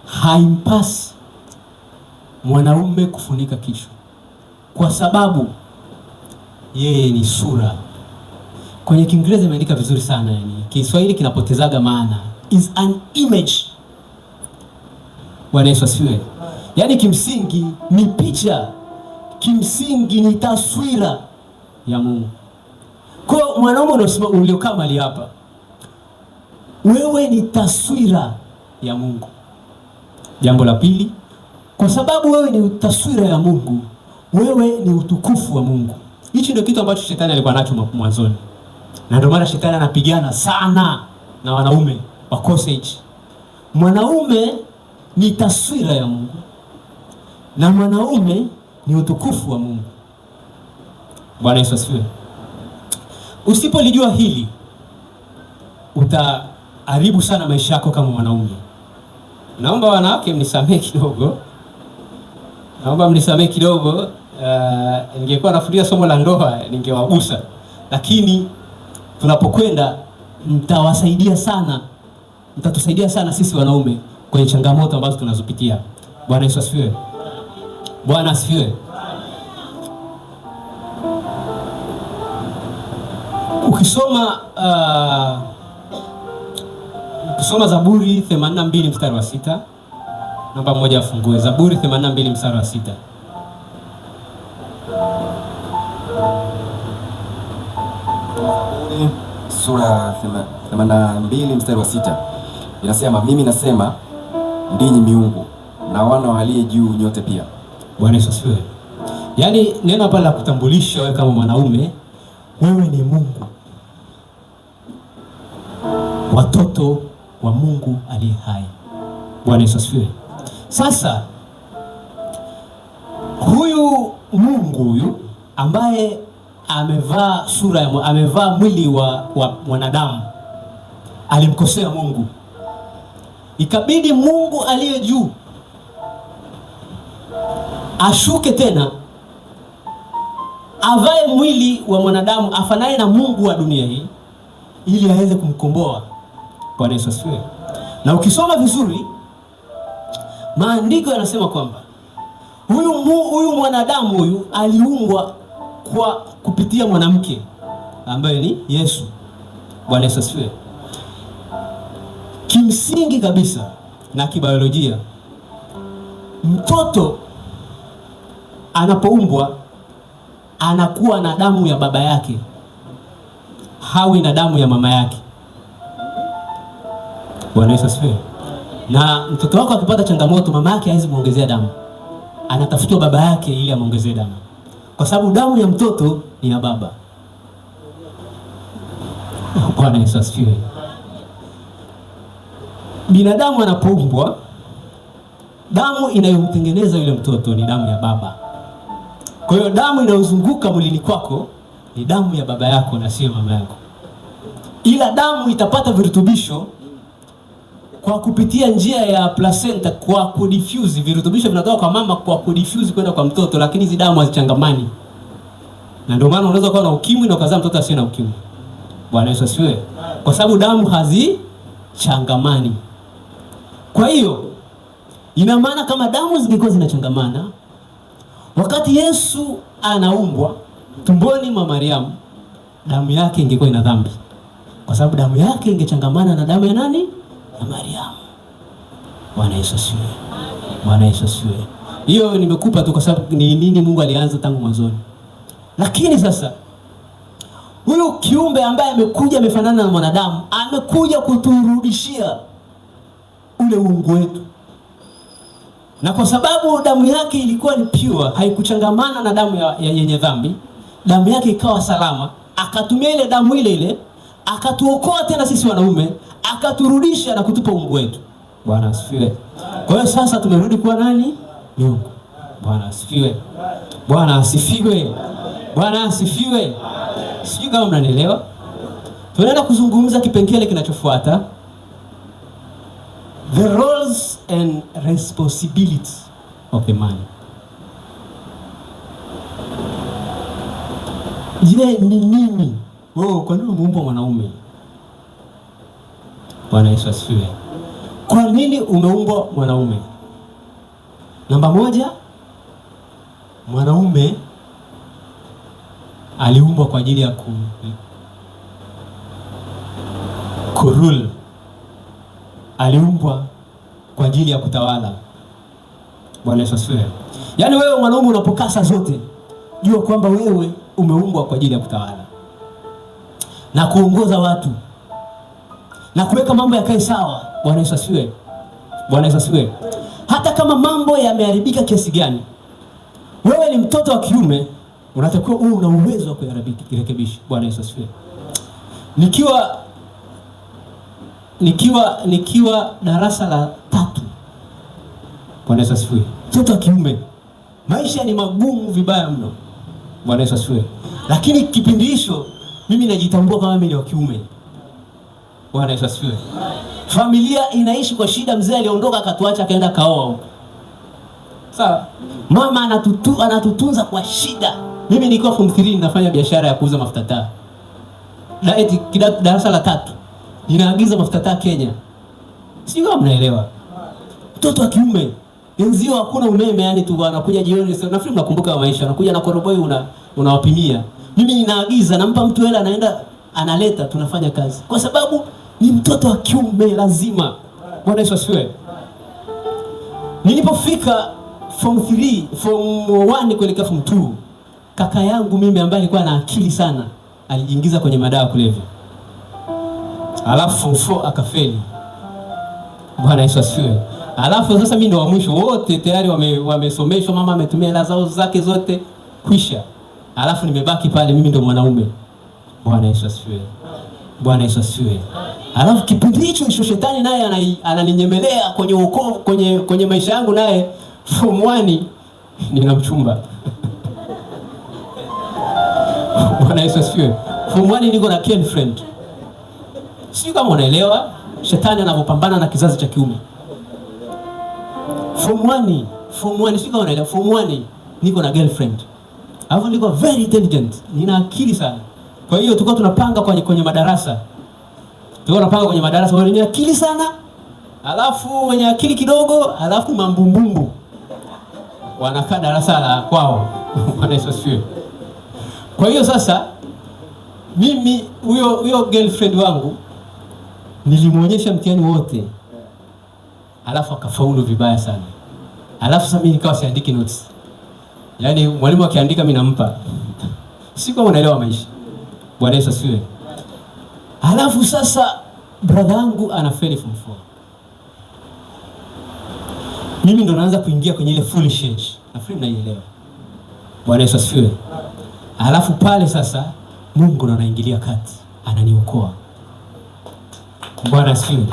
haimpasi mwanaume kufunika kichwa, kwa sababu yeye ni sura. Kwenye Kiingereza imeandika vizuri sana, yani Kiswahili kinapotezaga maana. Is an image. Bwana Yesu asifiwe. Yani kimsingi ni picha, kimsingi ni taswira ya Mungu. Kwa mwanaume uliokaa mahali hapa, wewe ni taswira ya Mungu. Jambo la pili, kwa sababu wewe ni taswira ya Mungu, wewe ni utukufu wa Mungu. Hichi ndio kitu ambacho shetani alikuwa nacho mwanzoni. Na ndio maana shetani anapigana sana na wanaume wakose hichi. Mwanaume ni taswira ya Mungu na mwanaume ni utukufu wa Mungu. Bwana Yesu asifiwe. Usipolijua hili, utaharibu sana maisha yako kama mwanaume. Naomba wanawake mnisamehe kidogo. Ningekuwa nafundisha somo la ndoa ningewagusa, lakini tunapokwenda mtatusaidia sana sisi wanaume kwenye changamoto ambazo tunazopitia. Bwana Yesu asifiwe. Bwana asifiwe. Ukisoma Zaburi 82 mstari wa 6. Namba moja afungue Zaburi 82 mstari wa 6. Sura 82 mstari wa 6 inasema, mimi nasema ndinyi miungu na wana wa aliye juu nyote pia. Bwana Yesu asifiwe. Yaani neno hapa la kutambulisha wewe kama mwanaume, wewe ni Mungu, watoto wa Mungu aliye hai. Bwana Yesu asifiwe. Sasa huyu Mungu huyu ambaye amevaa mwili wa mwanadamu alimkosea Mungu. Ikabidi Mungu aliye juu ashuke tena avae mwili wa mwanadamu afanane na Mungu wa dunia hii ili aweze kumkomboa. Bwana Yesu asifiwe. Na ukisoma vizuri maandiko yanasema kwamba huyu mwanadamu huyu aliumbwa kwa kupitia mwanamke ambaye ni Yesu. Bwana Yesu asifiwe. Kimsingi kabisa na kibiolojia, mtoto anapoumbwa anakuwa na damu ya baba yake, hawi na damu ya mama yake. Bwana Yesu asifiwe. Na mtoto wako akipata changamoto, mama yake haiwezi muongezea damu, anatafutwa baba yake ili amuongezee damu, kwa sababu damu ya mtoto ni ya baba. Bwana Yesu asifiwe. Binadamu anapoumbwa, damu inayomtengeneza yule mtoto ni damu ya baba. Kwa hiyo damu inayozunguka mwilini kwako ni damu ya baba yako na sio mama yako. Ila damu itapata virutubisho kwa kupitia njia ya placenta, kwa kudifuse. Virutubisho vinatoka kwa mama kwa kudifuse kwenda kwa mtoto, lakini hizi damu hazichangamani. Na ndio maana unaweza kuwa na ukimwi na ukazaa mtoto asiye na ukimwi. Bwana Yesu asifiwe. Kwa sababu damu hazichangamani. Kwa hiyo ina maana kama damu zingekuwa zinachangamana, wakati Yesu anaumbwa tumboni mwa Mariamu, damu yake ingekuwa ina dhambi, kwa sababu damu yake ingechangamana na damu ya nani? Ya Mariamu. Bwana Yesu asifiwe. Bwana Yesu asifiwe. Hiyo nimekupa tu kwa sababu ni nini Mungu alianza tangu mwanzoni. Lakini sasa huyu kiumbe ambaye amekuja amefanana na mwanadamu, amekuja kuturudishia ule uungu wetu. Na kwa sababu damu yake ilikuwa ni pure, haikuchangamana na damu ya yenye dhambi, damu yake ikawa salama, akatumia ile damu ile akatuokoa tena sisi wanaume, akaturudisha na kutupa uungu wetu. Bwana asifiwe. Kwa hiyo sasa tumerudi kuwa nani? Mungu. Bwana asifiwe. Bwana asifiwe. Bwana asifiwe. Sijui kama mnanielewa. Tunaenda kuzungumza kipengele kinachofuata, the roles and responsibilities of the man. Je, ni nini? Kwa nini muumbwa mwanaume? Bwana Yesu asifiwe. Kwa nini umeumbwa mwanaume? Namba moja, mwanaume aliumbwa kwa ajili ya kurule. Aliumbwa kwa ajili ya kutawala. Bwana Yesu asifiwe. Yaani wewe mwanaume unapokaa saa zote, jua kwamba wewe umeumbwa kwa ajili ya kutawala na kuongoza watu na kuweka mambo yakae sawa. Bwana Yesu asifiwe. Bwana Yesu asifiwe. Hata kama mambo yameharibika kiasi gani, wewe ni mtoto wa kiume, unatakiwa uwe una uwezo wa kurekebisha. Bwana Yesu asifiwe. Nikiwa darasa la 3. Bwana Yesu asifiwe. Mtoto wa kiume, maisha ni magumu vibaya mno. Bwana Yesu asifiwe. Lakini kipindi hicho mimi najitambua kama mimi ni wa kiume. Bwana Yesu asifiwe. Familia inaishi kwa shida, mzee aliondoka akatuacha akaenda kaoa. Sawa? Mama anatutunza kwa shida. Mimi nilikuwa form 3 nafanya biashara ya kuuza mafuta taa. Darasa la 3. Ninaagiza mafuta taa Kenya. Sio kama mnaelewa. Mtoto wa kiume, enzio hakuna umeme, yani tu wanakuja jioni. Sasa nafikiri mnakumbuka maisha. Wanakuja na koroboi unawapimia. Mimi ninaagiza, nampa mtu hela, anaenda analeta, tunafanya kazi. Kwa sababu ni mtoto wa kiume lazima. Bwana Yesu asifiwe. Nilipofika form 1 kuelekea form 2, kaka yangu mimi ambaye alikuwa na akili sana, alijiingiza kwenye madawa kulevya. Alafu form 4 akafeli. Bwana Yesu asifiwe. Alafu sasa mimi ndo wa mwisho, wote tayari wamesomeshwa, mama ametumia hela zao zake zote kwisha. Alafu nimebaki pale, mimi ndo mwanaume. Bwana Yesu asifiwe. Bwana Yesu asifiwe. Alafu kipindi hicho shetani naye ananinyemelea kwenye wokovu, kwenye maisha yangu, naye form 1 nina mchumba. Bwana Yesu asifiwe. Form 1 niko na girlfriend. Sio kama unaelewa shetani anapopambana na kizazi cha kiume. Form 1 sio kama unaelewa, form 1 niko na girlfriend. Alafu niko very intelligent, nina akili sana. Kwa hiyo tulikuwa tunapanga kwenye madarasa. Wenye akili sana, alafu wenye akili kidogo, alafu mambumbumbu wanakaa darasa la kwao. Bwana Yesu asifiwe. Kwa hiyo sasa mimi huyo girlfriend wangu nilimuonyesha mtihani wote, alafu akafaulu vibaya sana. Alafu sasa mimi nikawa siandiki notes. Yaani mwalimu akiandika mimi nampa. Siko unaelewa maisha. Bwana Yesu asifiwe. Alafu sasa brother yangu anafeli form 4. Mimi ndo naanza kuingia kwenye ile foolish age. Nafikiri mnaielewa. Bwana Yesu asifiwe. Alafu pale sasa Mungu ndo anaingilia kati, ananiokoa. Bwana asifiwe.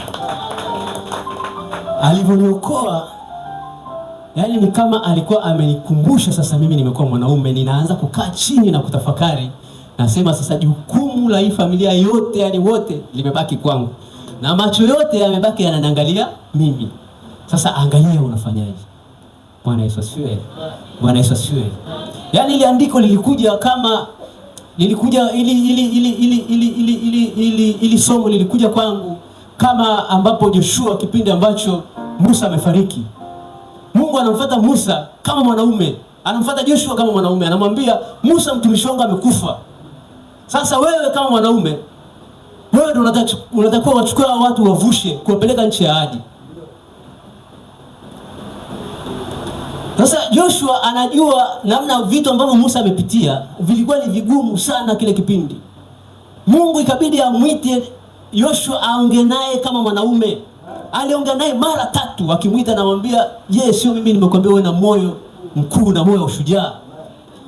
Alivyoniokoa, yani ni kama alikuwa amenikumbusha sasa mimi nimekuwa mwanaume, ninaanza kukaa chini na kutafakari. Nasema sasa jukumu la hii familia yote, yani wote, limebaki kwangu. Na macho yote yamebaki yananiangalia mimi. Sasa angalia unafanyaje. Bwana Yesu asifiwe. Bwana Yesu asifiwe. Yani ile andiko lilikuja ili somo lilikuja kwangu kama ambapo Joshua, kipindi ambacho Musa amefariki. Mungu anamfuata Musa kama mwanaume, anamfuata Joshua kama mwanaume, anamwambia Musa, mtumishi wangu amekufa. Sasa wewe kama mwanaume, wewe ndio unatakiwa wachukua watu wavushe kuwapeleka nchi ya ahadi. Sasa Joshua anajua namna vitu ambavyo Musa amepitia vilikuwa ni vigumu sana kile kipindi. Mungu ikabidi amwite Joshua aongee naye kama mwanaume. Aliongea naye mara 3, akimwita na kumwambia, "Je, sio mimi nimekuambia wewe na moyo mkuu na moyo wa ushujaa?"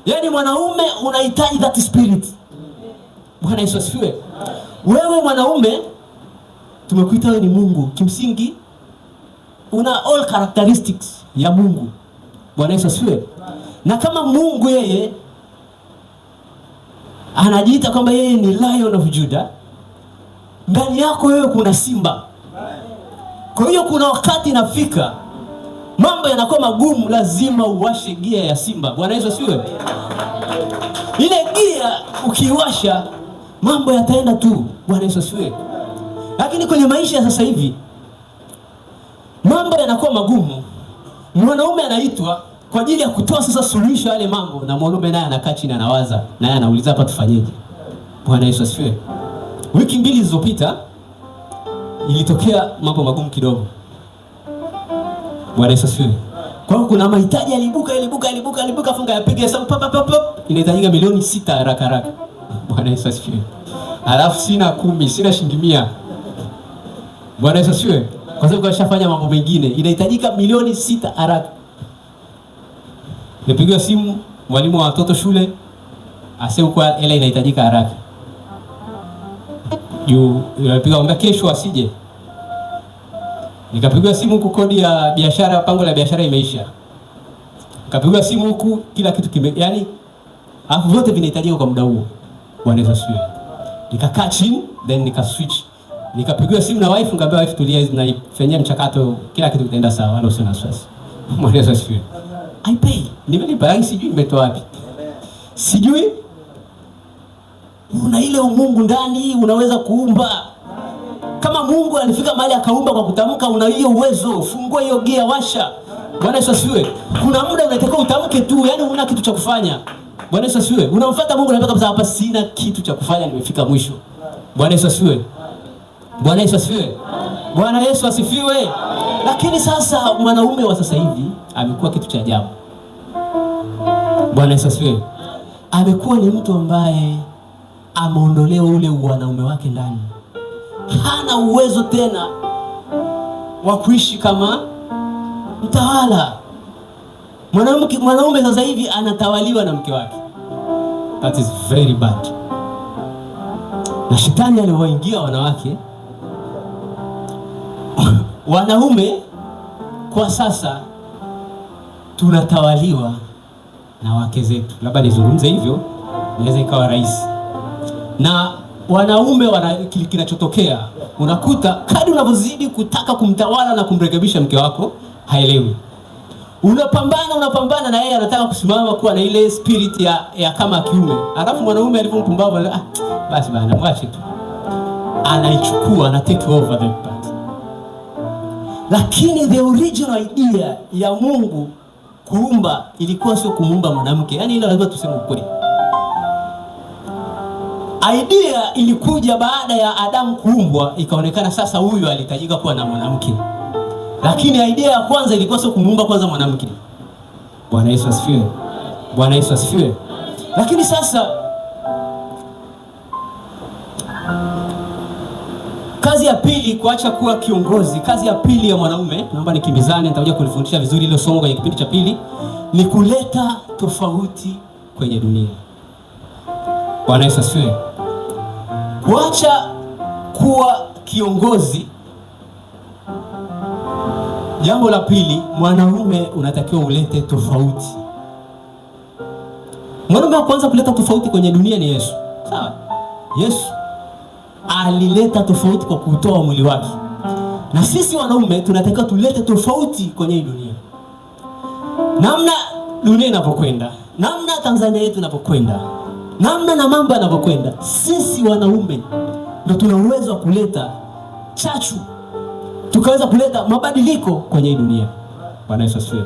Yaani mwanaume unahitaji that spirit. Bwana Yesu asifiwe. Wewe mwanaume tumekuita wewe ni Mungu. Kimsingi una all characteristics ya Mungu. Bwana Yesu asifiwe. Na kama Mungu yeye anajiita kwamba yeye ni Lion of Judah, ndani yako wewe kuna simba. Kwa hiyo kuna wakati inafika mambo yanakuwa magumu, lazima uwashe gia ya simba. Bwana Yesu asifiwe. Ile gia ukiwasha mambo yataenda tu. Bwana Yesu asifiwe. Lakini kwenye maisha ya sasa hivi mambo yanakuwa magumu, mwanaume anaitwa kwa ajili ya kutoa sasa suluhisho yale mambo, na mwanaume naye anakaa chini anawaza, naye anauliza hapa tufanyeje? Bwana Yesu asifiwe. Wiki mbili zilizopita ilitokea mambo magumu kidogo. Bwana Yesu asifiwe. Kwa hiyo kuna mahitaji yalibuka, funga yapiga hesabu inahitajika milioni 6 haraka. Bwana Yesu asifiwe. Alafu sina 10, sina shilingi 100. Bwana Yesu asifiwe. Kwa sababu kashafanya mambo mengine, inahitajika milioni 6 haraka. Nipigiwa simu mwalimu wa watoto shule, asema kwa hela inahitajika haraka. Nipiga omba kesho asije. Nikapigiwa simu huku kodi ya biashara, pango la biashara imeisha. Nikapigiwa simu huku kila kitu yani afu vyote vinahitajika kwa muda huo. Bwana Yesu asifiwe. Nikakaa chini then nikaswitch. Nikapigiwa simu na wife, nikamwambia wife tulia, naifanyia mchakato, kila kitu kitaenda sawa, wala usina wasiwasi. Bwana Yesu asifiwe. I pay. Nimelipa, lakini sijui nimetoa wapi. Sijui. Una ile umungu ndani, unaweza kuumba. Kama Mungu alifika mahali akaumba kwa kutamka, una hiyo uwezo. Fungua hiyo gia, washa. Bwana Yesu asifiwe. Kuna muda unatakiwa utamke tu, yani una kitu cha kufanya. Bwana Yesu asifiwe. Unamfuata Mungu, unataka kusema hapa sina kitu cha kufanya, nimefika mwisho. Bwana Yesu asifiwe. Bwana Yesu asifiwe. Bwana Yesu asifiwe. Lakini sasa mwanaume wa sasa hivi amekuwa kitu cha ajabu. Bwana Yesu asifiwe. Amekuwa ni mtu ambaye ameondolewa ule wanaume wake ndani. Hana uwezo tena wa kuishi kama mtawala. Mwanaume sasa hivi anatawaliwa na mke wake. That is very bad. Na shetani aliwaingia wanawake. Wanaume kwa sasa tunatawaliwa na wake zetu. Labda nizungumze hivyo, inaweza ikawa rahisi. Na wanaume kinachotokea, unakuta kadri unavyozidi kutaka kumtawala na kumrekebisha mke wako, haelewi. Unapambana na yeye anataka kusimama kuwa na ile spirit ya kama kiume. Alafu mwanaume alipompumbavu, basi bana mwache tu. Anaichukua, ana take over the part. Lakini the original idea ya Mungu kuumba ilikuwa sio kumuumba mwanamke. Yaani ile lazima tuseme ukweli. Idea ilikuja baada ya Adamu kuumbwa, ikaonekana sasa huyu alihitajika kuwa na mwanamke. Lakini idea ya kwanza ilikuwa sio kumuumba kwanza mwanamke. Bwana Yesu asifiwe. Bwana Yesu asifiwe. Lakini sasa kazi ya pili, kuacha kuwa kiongozi, kazi ya pili ya mwanaume, naomba nikimbizane, nitakuja kulifundisha vizuri ile somo kwenye kipindi cha pili, ni kuleta tofauti kwenye dunia. Bwana Yesu asifiwe. Kuacha kuwa kiongozi. Jambo la pili, mwanaume unatakiwa ulete tofauti. Mwanaume wa kwanza kuleta tofauti kwenye dunia ni Yesu. Sawa? Yesu alileta tofauti kwa kutoa mwili wake. Na sisi wanaume tunatakiwa tulete tofauti kwenye dunia. Namna dunia inapokwenda, namna Tanzania yetu inapokwenda, namna na mambo yanapokwenda, sisi wanaume ndio tuna uwezo wa kuleta chachu, tukaweza kuleta mabadiliko kwenye dunia. Bwana Yesu asifiwe.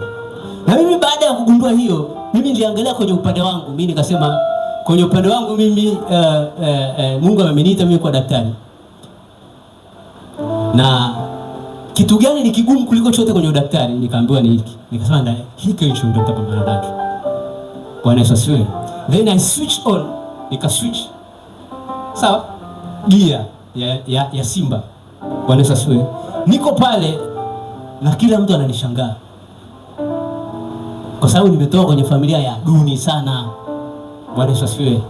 Na mimi baada ya kugundua hiyo, mimi niliangalia kwenye upande wangu, mimi nikasema kwenye upande wangu mimi Mungu ameniita mimi kwa daktari. Na kitu gani ni kigumu kuliko chote kwenye udaktari? Nikaambiwa ni hiki. Nikasema ndio hiki hicho ndio nitapambana nacho. Bwana Yesu asifiwe. Then I switch on, switch. Sawa? Gear ya Simba. Bwana Yesu asifiwe. Niko pale na kila mtu ananishangaa. Kwa sababu nimetoka kwenye familia ya duni sana. Bwana Yesu asifiwe.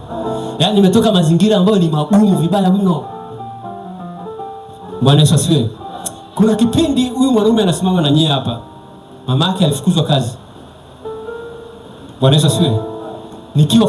Yaani nimetoka mazingira ambayo ni magumu vibaya mno. Bwana Yesu asifiwe. Kuna kipindi huyu mwanaume anasimama na nyie hapa. Mama yake alifukuzwa kazi. Bwana Yesu asifiwe. Nikiwa